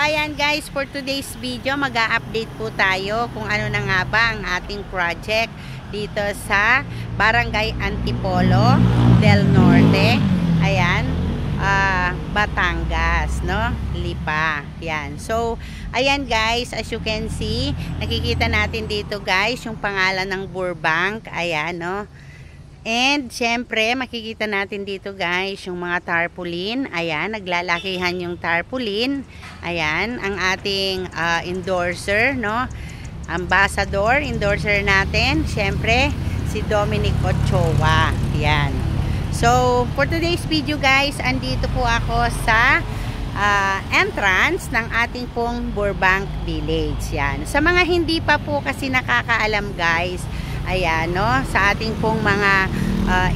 ayan guys, for today's video, mag-a-update po tayo kung ano na nga ba ang ating project dito sa Barangay Antipolo del Norte. Ayan, Batangas, no? Lipa. Yan. So, ayan guys, as you can see, nakikita natin dito guys, yung pangalan ng Burbank. Ayan, no? And, syempre, makikita natin dito guys, yung mga tarpaulin. Ayan, naglalakihan yung tarpaulin. Ayan, ang ating endorser, no? Ambassador, endorser natin. Syempre, si Dominic Ochoa. Ayan. So, for today's video guys, andito po ako sa entrance ng ating pong Burbank Village. Yan. Sa mga hindi pa po kasi nakakaalam guys, ayan, no, sa ating pong mga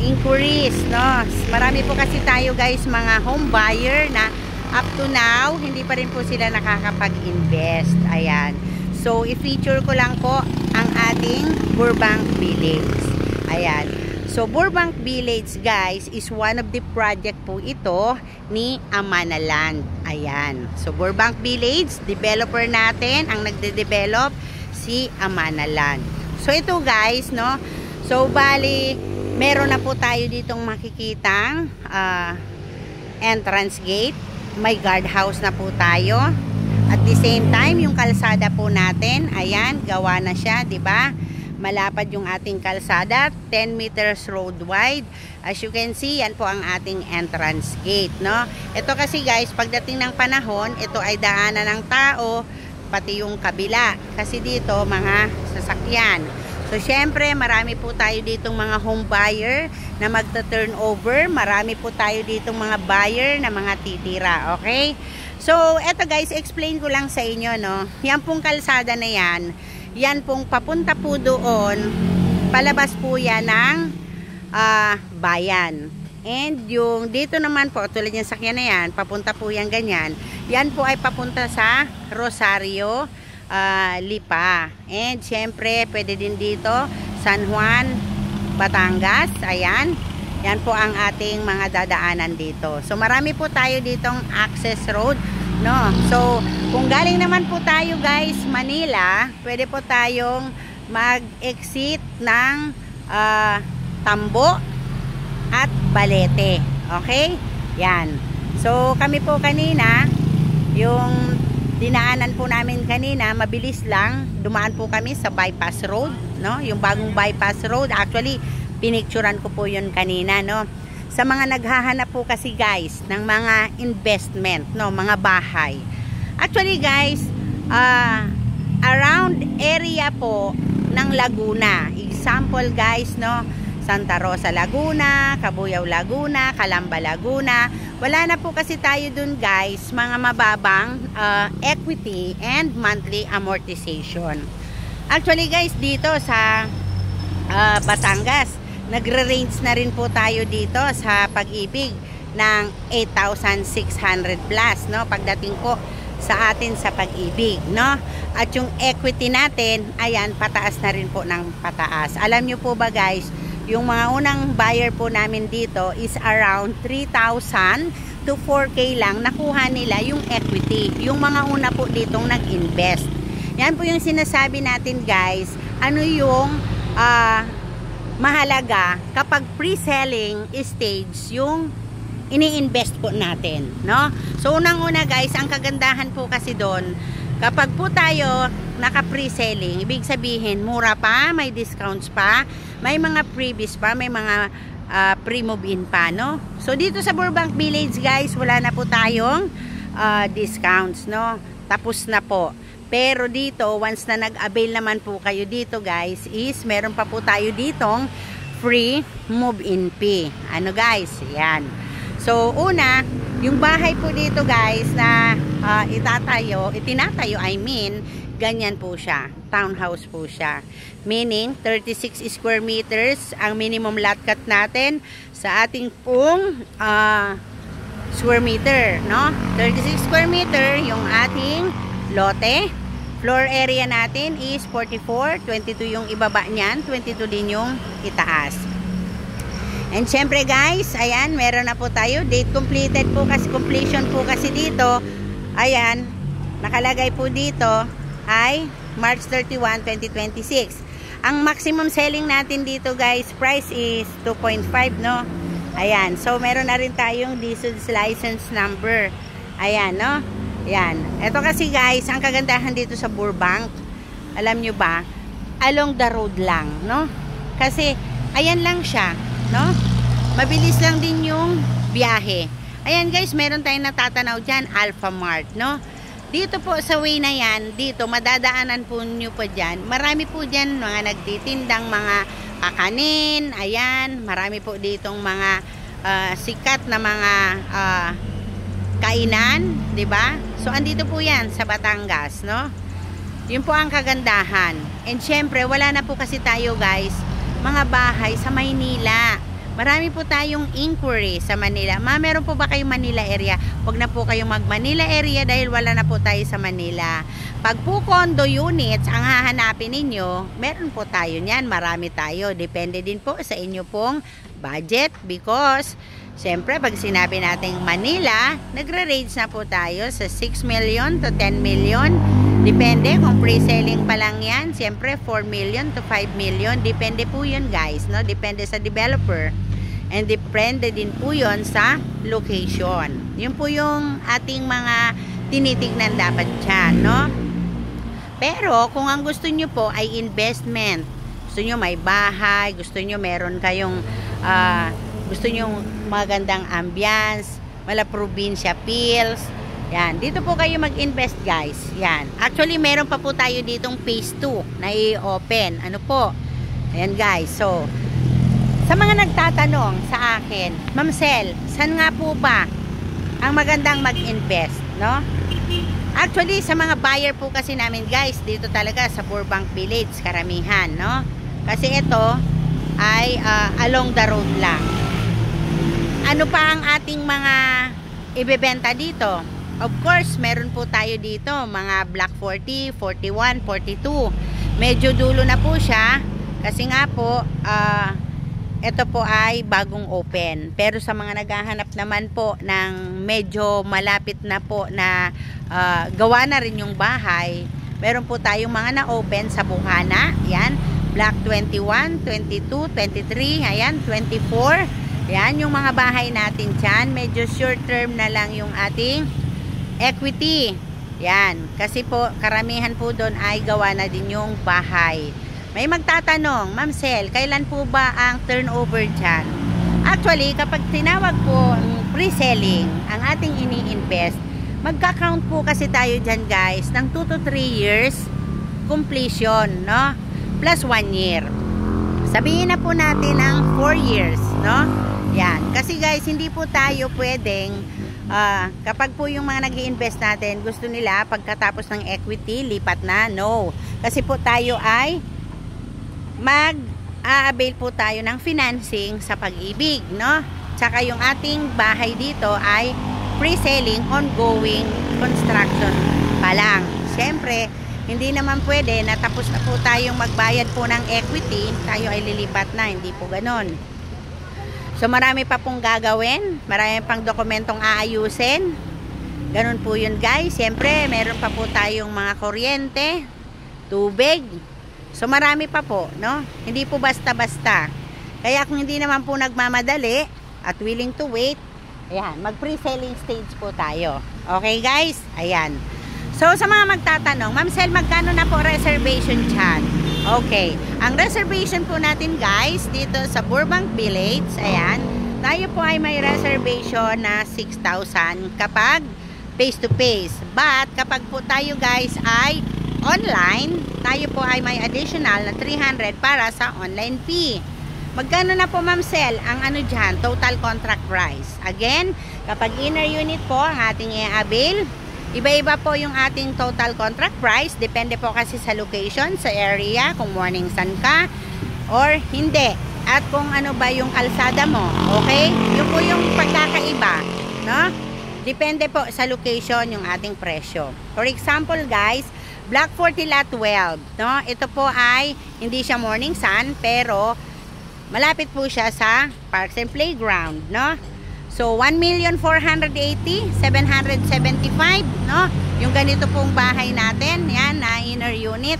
inquiries, no, marami po kasi tayo guys mga home buyer na up to now hindi pa rin po sila nakakapag-invest. Ayan, so i-feature ko lang po ang ating Burbank Village. Ayan, so Burbank Village guys is one of the project po ito ni Amana Land. Ayan, so Burbank Village, developer natin, ang nagde-develop si Amana Land. So ito guys, no, so bali meron na po tayo ditong makikitang entrance gate, may guardhouse na po tayo. At the same time, yung kalsada po natin, ayan, gawa na siya, di ba? Malapad yung ating kalsada, 10 meters road wide. As you can see, yan po ang ating entrance gate, no? Ito kasi guys, pagdating ng panahon, ito ay daanan ng tao, pati yung kabila. Kasi dito, mga sasakyan. So, syempre, marami po tayo ditong mga home buyer na magta-turnover. Marami po tayo ditong mga buyer na mga titira, okay? So, eto guys, explain ko lang sa inyo, no? Yan pong kalsada na yan, yan pong papunta po doon, palabas po yan ng bayan. And yung dito naman po, tulad yung sakyan na yan, papunta po yan ganyan. Yan po ay papunta sa Rosario, Lipa. And syempre, pwede din dito, San Juan, Batangas. Ayan. Yan po ang ating mga dadaanan dito. So, marami po tayo ditong access road, no? So, kung galing naman po tayo guys, Manila, pwede po tayong mag-exit ng Tambo at Balete. Okay? Yan. So, kami po kanina, yung dinaanan po namin kanina, mabilis lang. Dumaan po kami sa bypass road, no? Yung bagong bypass road. Actually, pinicturan ko po yun kanina, no? Sa mga naghahanap po kasi guys ng mga investment, no? Mga bahay. Actually guys, around area po ng Laguna. Example guys, no? Santa Rosa, Laguna, Cabuyao, Laguna, Calamba, Laguna. Wala na po kasi tayo dun guys, mga mababang equity and monthly amortization. Actually guys, dito sa Batangas, nagre-range na rin po tayo dito sa Pag-ibig ng 8,600 plus, no? Pagdating po sa atin sa Pag-ibig, no? At yung equity natin, ayan, pataas na rin po ng pataas. Alam nyo po ba guys, yung mga unang buyer po namin dito is around 3,000 to 4K lang nakuha nila yung equity. Yung mga una po ditong nag-invest. Yan po yung sinasabi natin guys, ano yung mahalaga kapag pre-selling stage yung ini-invest po natin, no? So, unang-una guys, ang kagandahan po kasi doon, kapag po tayo naka-pre-selling, ibig sabihin, mura pa, may discounts pa, may mga freebies pa, may mga pre-move-in pa, no? So, dito sa Burbank Village, guys, wala na po tayong discounts, no? Tapos na po. Pero dito, once na nag-avail naman po kayo dito, guys, is meron pa po tayo ditong free move-in fee. Ano, guys? Yan. So, una, yung bahay po dito, guys, na itinatayo, I mean, ganyan po siya. Townhouse po siya. Meaning, 36 square meters ang minimum lot cut natin sa ating pong square meter, no? 36 square meter yung ating lote. Floor area natin is 44, 22 yung ibaba niyan, 22 din yung itaas. And syempre guys, ayan, meron na po tayo. Date completed po kasi, completion po kasi dito. Ayan, nakalagay po dito ay March 31, 2026. Ang maximum selling natin dito guys, price is 2.5, no? Ayan, so meron na rin tayong diesel's license number. Ayan, no? Ayan, ito kasi guys, ang kagandahan dito sa Burbank, alam nyo ba, along the road lang, no? Kasi, ayan lang siya, no? Mabilis lang din yung biyahe. Ayan guys, meron tayong natatanaw dyan, Alpha Mart, no? Dito po sa way na yan, dito, madadaanan po nyo po dyan. Marami po dyan mga nagtitindang mga kakanin, ayan, marami po ditong mga sikat na mga kainan, di ba? So, andito po yan sa Batangas, no? Yun po ang kagandahan. And syempre, wala na po kasi tayo guys, mga bahay sa Maynila. Marami po tayong inquiry sa Manila. Meron po ba kayong Manila area? Huwag na po kayong mag-Manila area dahil wala na po tayo sa Manila. Pag po condo units ang hahanapin ninyo, meron po tayo niyan. Marami tayo. Depende din po sa inyo pong budget because siyempre pag sinabi natin Manila, nagre-range na po tayo sa 6 million to 10 million. Depende kung pre-selling pa lang yan. Siyempre 4 million to 5 million. Depende po yun guys, no? Depende sa developer. And depende din po yun sa location. Yun po yung ating mga tinitignan dapat dyan, no? Pero kung ang gusto nyo po ay investment, gusto nyo may bahay, gusto nyo meron kayong gusto nyo magandang ambience, mala probinsya feels, yan, dito po kayo mag-invest guys. Yan, actually meron pa po tayo ditong phase 2 na i-open. Ano po? Ayan guys, so sa mga nagtatanong sa akin, Ma'am Sel, saan nga po ba ang magandang mag-invest, no? Actually, sa mga buyer po kasi namin guys, dito talaga sa Burbank Village, karamihan, no? Kasi ito ay along the road lang. Ano pa ang ating mga ibebenta dito? Of course, meron po tayo dito, mga Block 40, 41, 42. Medyo dulo na po siya, kasi nga po, ito po ay bagong open. Pero sa mga naghahanap naman po ng medyo malapit na po na gawa na rin yung bahay, meron po tayong mga na-open sa Bukana. Yan, Block 21, 22, 23, ayan, 24. Yan, yung mga bahay natin dyan. Medyo short term na lang yung ating equity. Yan, kasi po karamihan po doon ay gawa na din yung bahay. May magtatanong, Ma'am Sel, kailan po ba ang turnover dyan? Actually, kapag tinawag po pre-selling ang ating ini-invest, magka-count po kasi tayo dyan guys ng 2 to 3 years completion, no? Plus 1 year. Sabihin na po natin ang 4 years, no? Yan. Kasi guys, hindi po tayo pwedeng kapag po yung mga nag-i-invest natin, gusto nila pagkatapos ng equity, lipat na. No. Kasi po tayo ay mag-a-avail po tayo ng financing sa Pag-ibig, no? Tsaka yung ating bahay dito ay pre-selling, ongoing construction pa lang. Siyempre, hindi naman pwede na tapos na po tayong magbayad po ng equity, tayo ay lilipat na, hindi po ganon. So marami pa pong gagawin, marami pang dokumentong aayusin. Ganon po yun guys. Siyempre, meron pa po tayong mga kuryente, tubig. So marami pa po, no? Hindi po basta-basta. Kaya kung hindi naman po nagmamadali at willing to wait, ayan, mag-pre-selling stage po tayo. Okay guys? Ayan. So sa mga magtatanong, Ma'am Sel, magkano na po reservation dyan? Okay. Ang reservation po natin guys, dito sa Burbank Village, ayan, tayo po ay may reservation na 6,000 kapag face-to-face. But kapag po tayo guys ay online, tayo po ay may additional na 300 para sa online fee. Magkano na po Ma'am Sel ang ano dyan, total contract price? Again, kapag inner unit po ang ating i-avail, iba-iba po yung ating total contract price. Depende po kasi sa location, sa area, kung morning sun ka or hindi. At kung ano ba yung kalsada mo. Okay? Yun po yung pagkakaiba, no? Depende po sa location yung ating presyo. For example guys, Block 40 Lot 12, no? Ito po ay hindi siya morning sun pero malapit po siya sa Parks and Playground, no? So, 1,480,775, no? Yung ganito pong bahay natin, yan, na inner unit.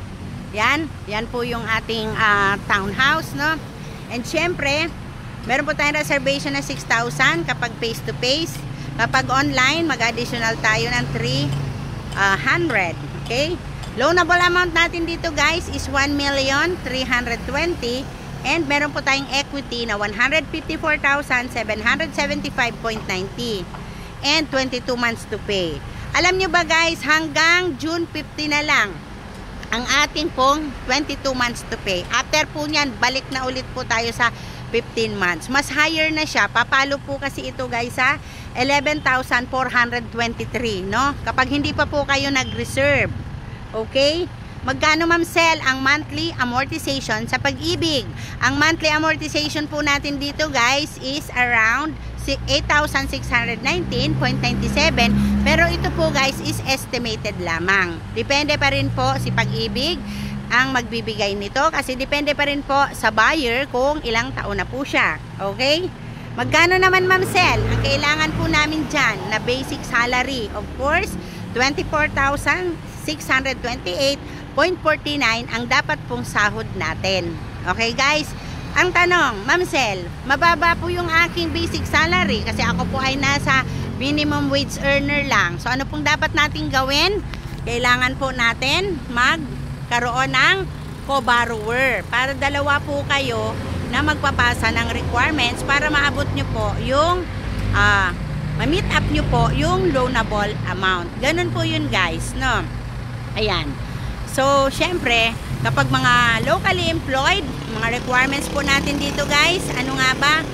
Yan po yung ating townhouse, no? And syempre, meron po tayong reservation na 6,000 kapag face to face. Kapag online, mag-additional tayo ng 300. Okay? Loanable amount natin dito guys is 1,320,000 and meron po tayong equity na 154,775.90 and 22 months to pay. Alam nyo ba guys, hanggang June 50 na lang ang ating pong 22 months to pay. After po nyan, balik na ulit po tayo sa 15 months. Mas higher na siya. Papalo po kasi ito guys sa 11,423, no? Kapag hindi pa po kayo nag-reserve. Okay? Magkano ma'am Sel ang monthly amortization sa Pag-ibig? Ang monthly amortization po natin dito guys is around 8,619.97, pero ito po guys is estimated lamang. Depende pa rin po si Pag-ibig ang magbibigay nito kasi depende pa rin po sa buyer kung ilang taon na po siya. Okay? Magkano naman ma'am Sel ang kailangan po namin dyan na basic salary? Of course, 24,628.49 ang dapat pong sahod natin. Okay guys? Ang tanong, Ma'am Sel, mababa po yung aking basic salary kasi ako po ay nasa minimum wage earner lang. So ano pong dapat natin gawin? Kailangan po natin magkaroon ng co-borrower para dalawa po kayo na magpapasa ng requirements para maabot nyo po yung ma-meet up nyo po yung loanable amount. Ganun po yun guys, no? Ayan. So, syempre, kapag mga locally employed, mga requirements po natin dito guys, ano nga ba?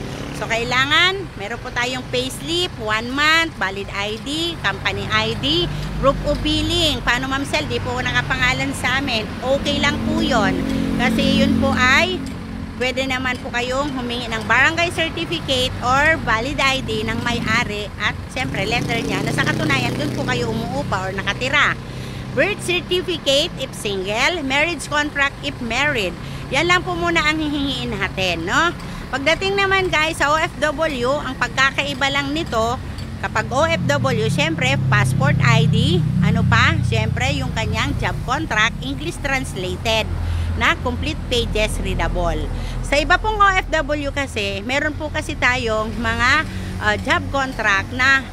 So, kailangan, meron po tayong payslip, 1 month, valid ID, company ID, proof of billing. Paano ma'am Sel? Di po nakapangalan sa amin. Okay lang po yun. Kasi yun po ay, pwede naman po kayong humingi ng barangay certificate or valid ID ng may-ari at syempre, letter niya na sa katunayan, dun po kayo umuupa or nakatira. Birth certificate if single, marriage contract if married. Yan lang po muna ang hihingiin natin, no? Pagdating naman guys sa OFW, ang pagkakaiba lang nito, kapag OFW, syempre, passport ID, ano pa? Syempre, yung kanyang job contract, English translated, na complete pages readable. Sa iba pong OFW kasi, meron po kasi tayong mga job contract na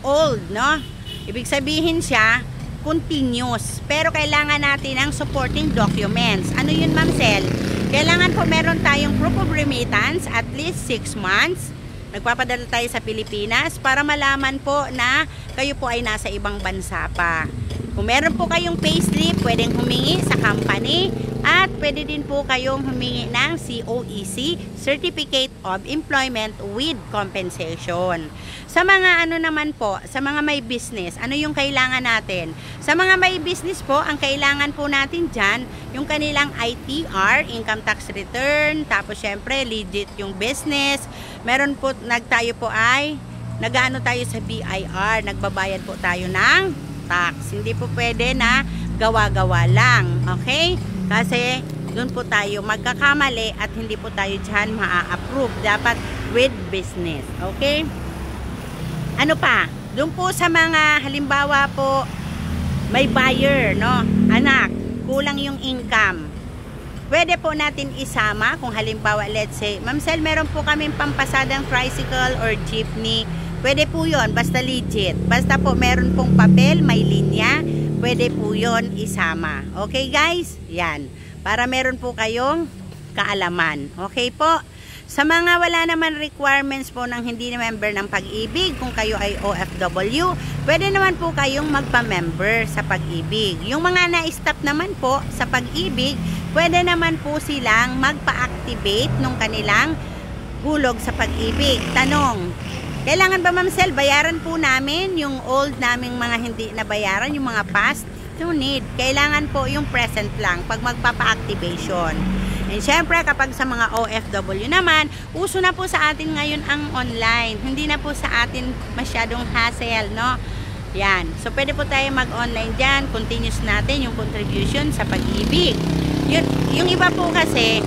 old, no? Ibig sabihin siya, continuous. Pero kailangan natin ng supporting documents. Ano yun ma'am Sel? Kailangan po meron tayong proof of remittance at least 6 months. Nagpapadala tayo sa Pilipinas para malaman po na kayo po ay nasa ibang bansa pa. Kung meron po kayong payslip, pwedeng humingi sa company at pwede din po kayong humingi ng COEC, Certificate of Employment with Compensation. Sa mga ano naman po, sa mga may business, ano yung kailangan natin? Sa mga may business po, ang kailangan po natin dyan, yung kanilang ITR, Income Tax Return, tapos syempre legit yung business. Meron po, tayo po ay, nag-ano tayo sa BIR, nagbabayad po tayo ng tax. Hindi po pwede na gawa-gawa lang. Okay? Kasi doon po tayo magkakamali at hindi po tayo dyan maa-approve. Dapat with business. Okay? Ano pa? Doon po sa mga halimbawa po may buyer, no? Anak, kulang yung income. Pwede po natin isama kung halimbawa let's say, Ma'am Sel, meron po kaming pampasadang tricycle or jeepney. Pwede po yun, basta legit. Basta po meron pong papel, may linya, pwede po yun isama. Okay guys? Yan. Para meron po kayong kaalaman. Okay po? Sa mga wala naman requirements po ng hindi na member ng Pag-ibig, kung kayo ay OFW, pwede naman po kayong magpa-member sa Pag-ibig. Yung mga na-stop naman po sa Pag-ibig, pwede naman po silang magpa-activate nung kanilang hulog sa Pag-ibig. Tanong, kailangan ba Ma'am Sel, bayaran po namin yung old naming mga hindi nabayaran, yung mga past? No need. Kailangan po yung present lang pag magpapa-activation. And syempre, kapag sa mga OFW naman, uso na po sa atin ngayon ang online. Hindi na po sa atin masyadong hassle, no? Yan. So, pwede po tayo mag-online dyan. Continuous natin yung contribution sa Pag-ibig. Yung iba po kasi,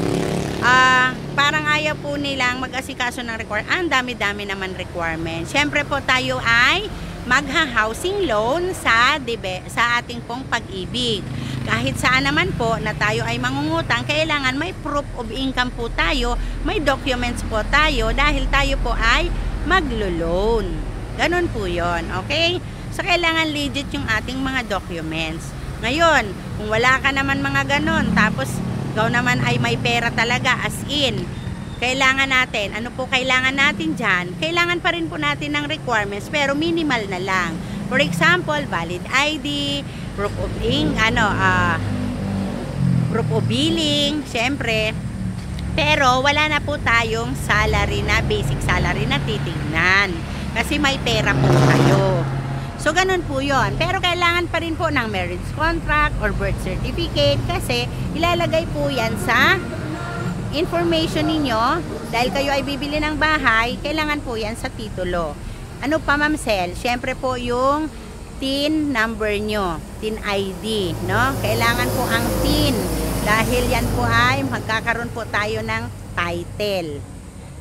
parang ayaw po nilang mag-asikaso ng requirement. Ang dami-dami naman requirement. Siyempre po tayo ay magha-housing loan sa ating pong Pag-ibig. Kahit saan naman po na tayo ay mangungutang, kailangan may proof of income po tayo, may documents po tayo dahil tayo po ay maglo-loan. Ganon po yon, okay? So kailangan legit yung ating mga documents. Ngayon, kung wala ka naman mga ganon, tapos ikaw naman ay may pera talaga, as in, kailangan natin, ano po kailangan natin dyan? Kailangan pa rin po natin ng requirements, pero minimal na lang. For example, valid ID, proof of proof of billing, syempre. Pero wala na po tayong salary na, basic salary na titignan. Kasi may pera po tayo. So, ganun po yon. Pero kailangan pa rin po ng marriage contract or birth certificate kasi ilalagay po yan sa information ninyo. Dahil kayo ay bibili ng bahay, kailangan po yan sa titulo. Ano pa, Ma'am Sel? Siyempre po yung TIN number nyo, TIN ID, no? Kailangan po ang TIN dahil yan po ay magkakaroon po tayo ng title.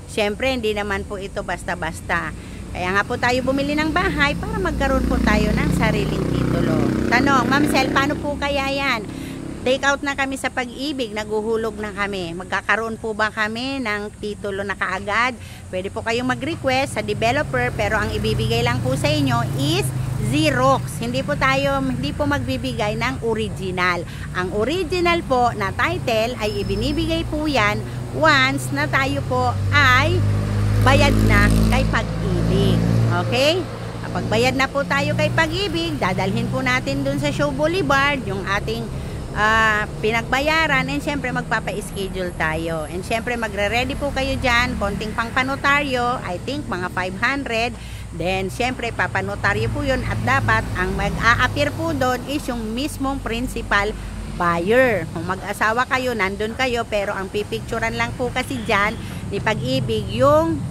Siyempre, hindi naman po ito basta-basta. Kaya nga po tayo bumili ng bahay para magkaroon po tayo ng sariling titulo. Tanong, Ma'am Sel, paano po kaya yan? Take out na kami sa Pag-ibig, naguhulog na kami. Magkakaroon po ba kami ng titulo na kaagad? Pwede po kayong mag-request sa developer, pero ang ibibigay lang po sa inyo is Xerox. Hindi po magbibigay ng original. Ang original po na title ay ibinibigay po yan once na tayo po ay bayad na kay Pag-ibig. Okay? Kapag bayad na po tayo kay Pag-ibig, dadalhin po natin dun sa Show Boulevard yung ating pinagbayaran, and syempre magpapa-schedule tayo. And syempre magre-ready po kayo dyan, konting pang panotaryo, I think mga 500. Then syempre papanotaryo po yun, at dapat ang mag-a-appear po doon is yung mismong principal buyer. Kung mag-asawa kayo, nandun kayo, pero ang pipicturan lang po kasi dyan ni Pag-ibig yung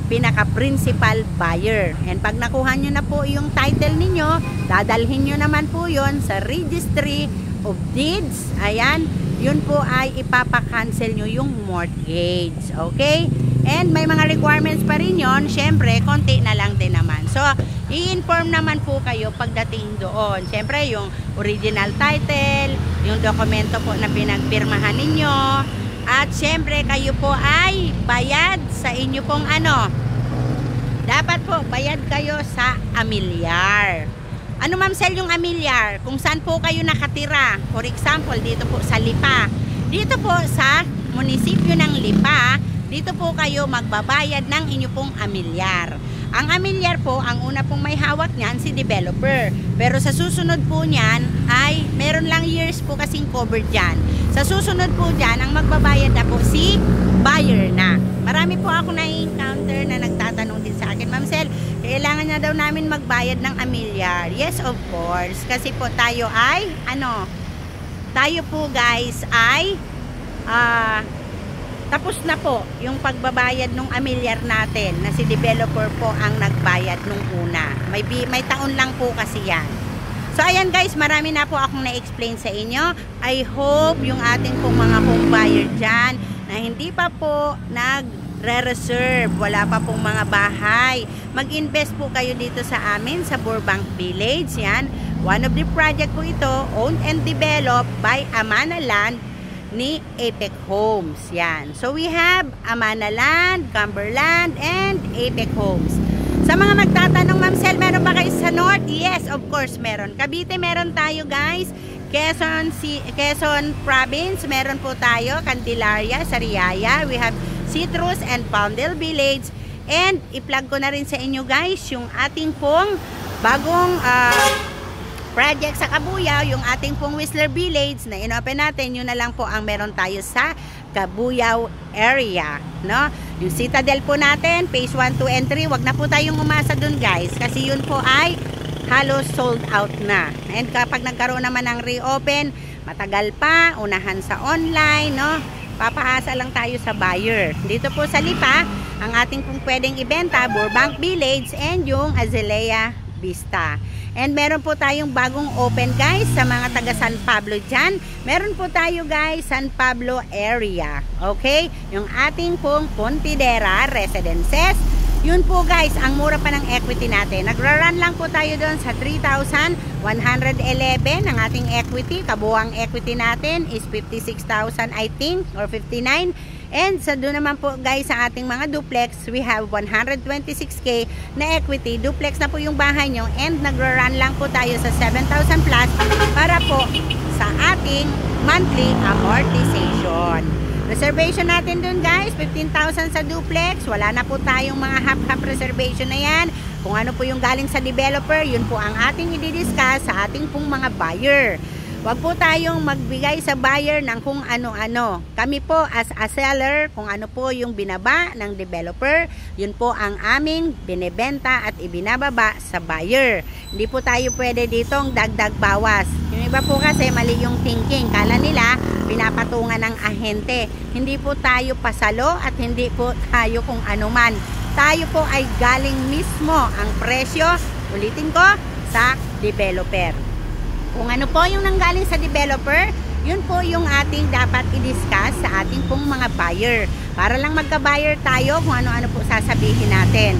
pinaka-principal buyer. And pag nakuha nyo na po yung title ninyo, dadalhin nyo naman po yon sa Registry of Deeds. Ayan, yun po ay ipapakancel nyo yung mortgage. Okay? And may mga requirements pa rin yon. Syempre, konti na lang din naman. So, i-inform naman po kayo pagdating doon. Syempre, yung original title, yung dokumento po na pinagpirmahan ninyo, at syempre kayo po ay bayad sa inyo pong dapat po bayad kayo sa amilyar. Ano, Ma'am Sel, yung amilyar? Kung saan po kayo nakatira. For example, dito po sa Lipa. Dito po sa munisipyo ng Lipa, dito po kayo magbabayad ng inyo pong amilyar. Ang amilyar po, ang una pong may hawak niyan, si developer. Pero sa susunod po niyan, ay meron lang years po kasing covered dyan. Sa susunod po dyan, ang magbabayad na po si buyer na. Marami po ako na-encounter na nagtatanong din sa akin, Ma'am Sel, kailangan na daw namin magbayad ng amilyar. Yes, of course. Kasi po tayo ay, tayo po guys ay, tapos na po yung pagbabayad ng amilyar natin na si developer po ang nagbayad nung una. May taon lang po kasi yan. So ayan guys, marami na po akong na-explain sa inyo. I hope yung ating pong mga home buyer dyan na hindi pa po nagre-reserve, wala pa pong mga bahay, mag-invest po kayo dito sa amin sa Burbank Village. Yan, one of the project po ito, owned and developed by Amana Land ni Apex Homes. Yan. So we have Amana Land, Cumberland, and Apex Homes. Sa mga magtatanong, Ma'am Sel, meron ba kayo sa North? Yes, of course meron. Cavite meron tayo guys. Quezon Province meron po tayo. Candelaria, Sariaya. We have Citrus and Palmdale Village. And i-plug ko na rin sa inyo guys yung ating pong bagong project sa Cabuyao, yung ating pong Whistler Village na inopen natin. Yun na lang po ang meron tayo sa Cabuyao area, no? Yung Citadel po natin, phase 1, 2, and 3, wag na po tayong umasa dun guys, kasi yun po ay halos sold out na. And kapag nagkaroon naman ng reopen, matagal pa, unahan sa online, no? Papaasa lang tayo sa buyer. Dito po sa Lipa, ang ating pong pwedeng ibenta, Burbank Village and yung Azalea Vista. And meron po tayong bagong open guys sa mga taga San Pablo dyan. Meron po tayo guys San Pablo area. Okay? Yung ating pong Pontidera Residences. Yun po guys, ang mura pa ng equity natin. Nagra-run lang po tayo doon sa 3,111 ang ating equity. Kabuang equity natin is 56,000 I think or 59. And sa doon naman po guys sa ating mga duplex, we have 126k na equity. Duplex na po yung bahay nyo and nagra-run lang po tayo sa 7,000 plus para po sa ating monthly amortization. Reservation natin dun guys, 15,000 sa duplex. Wala na po tayong mga half-half reservation na yan. Kung ano po yung galing sa developer, yun po ang ating i-discuss sa ating pong mga buyer. Huwag po tayong magbigay sa buyer ng kung ano-ano. Kami po as a seller, kung ano po yung binaba ng developer, yun po ang aming binebenta at ibinababa sa buyer. Hindi po tayo pwede ditong dagdag bawas. Yung iba po kasi mali yung thinking. Kala nila pinapatungan ng ahente. Hindi po tayo pasalo at hindi po tayo kung anuman. Tayo po ay galing mismo ang presyo, ulitin ko, sa developer. Kung ano po yung nanggaling sa developer, yun po yung ating dapat i-discuss sa ating pong mga buyer. Para lang magka-buyer tayo kung ano-ano po sasabihin natin.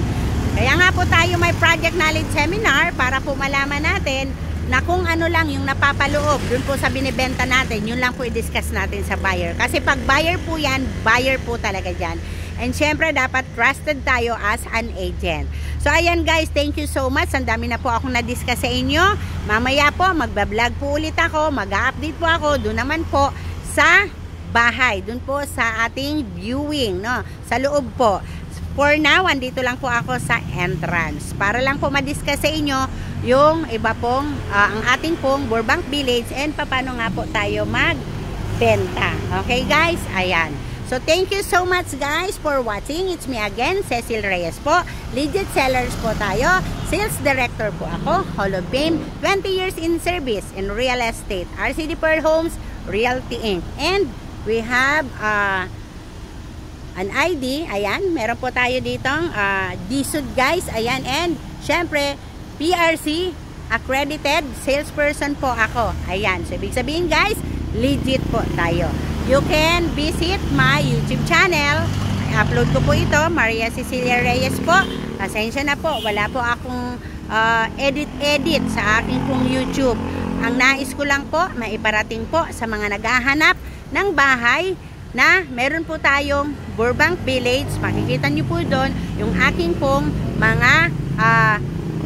Kaya nga po tayo may project knowledge seminar para po malaman natin na kung ano lang yung napapaloob dun po sa binibenta natin, yun lang po i-discuss natin sa buyer. Kasi pag buyer po yan, buyer po talaga dyan. And syempre dapat trusted tayo as an agent. So ayan guys, thank you so much. Ang dami na po akong na-discuss sa inyo. Mamaya po magbablog po ulit ako, mag-update po ako doon naman po sa bahay, doon po sa ating viewing, no? Sa loob po. For now, andito lang po ako sa entrance para lang po ma-discuss sa inyo yung iba pong ang ating pong Burbank Village and paano nga po tayo magbenta. Okay guys, ayan. So, thank you so much guys for watching. It's me again, Cecil Reyes po. Legit sellers po tayo. Sales director po ako. Hall of Fame. 20 years in service in real estate. RCD Pearl Homes Realty Inc. And we have an ID. Ayan. Meron po tayo ditong DSUD guys. Ayan. And syempre, PRC accredited salesperson po ako. Ayan. So, ibig sabihin guys, legit po tayo. You can visit my YouTube channel. I-upload ko po ito, Maria Cecilia Reyes po. Pasensya na po, wala po akong edit sa aking pong YouTube. Ang nais ko lang po, maiparating po sa mga naghahanap ng bahay na meron po tayong Burbank Village. Makikita nyo po doon yung aking pong mga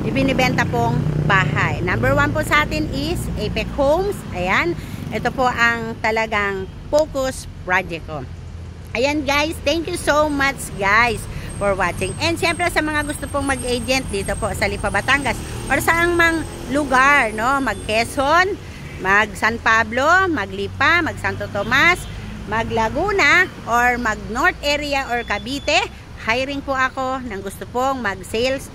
ibinibenta pong bahay. Number 1 po sa atin is Apex Homes. Ayan. Ito po ang talagang focus project ko. Ayan guys, thank you so much guys for watching. And syempre sa mga gusto pong mag-agent dito po sa Lipa, Batangas or saang mang lugar, no? Mag Quezon, mag San Pablo, mag Lipa, mag Santo Tomas, mag Laguna or mag North area or Cavite, hiring po ako ng gusto pong mag-sales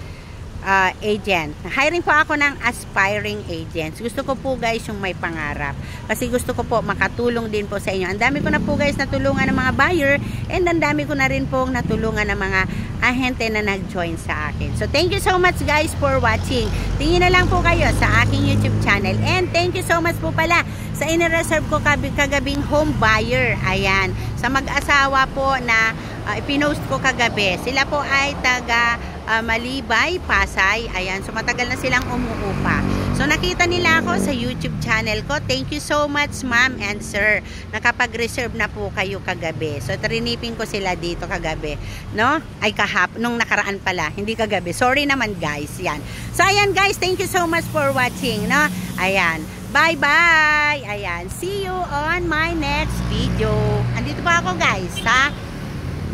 agent. Hiring po ako ng aspiring agents. Gusto ko po guys yung may pangarap. Kasi gusto ko po makatulong din po sa inyo. Ang dami ko na po guys natulungan ng mga buyer and ang dami ko na rin po natulungan ng mga ahente na nag-join sa akin. So thank you so much guys for watching. Tingin na lang po kayo sa aking YouTube channel. And thank you so much po pala sa inireserve ko kagabing home buyer. Ayan. Sa mag-asawa po na ipinost ko kagabi. Sila po ay taga Malibay, Pasay. Ayan, so matagal na silang umuupa. So nakita nila ako sa YouTube channel ko. Thank you so much ma'am and sir. Nakapag-reserve na po kayo kagabi. So trinipin ko sila dito kagabi, no? Ay nung nakaraan pala, hindi kagabi. Sorry naman guys, yan. So ayan guys, thank you so much for watching, no? Ayan. Bye-bye. Ayan, see you on my next video. Andito pa ako guys sa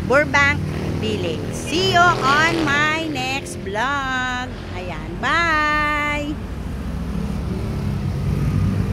Burbank Village. See you on my next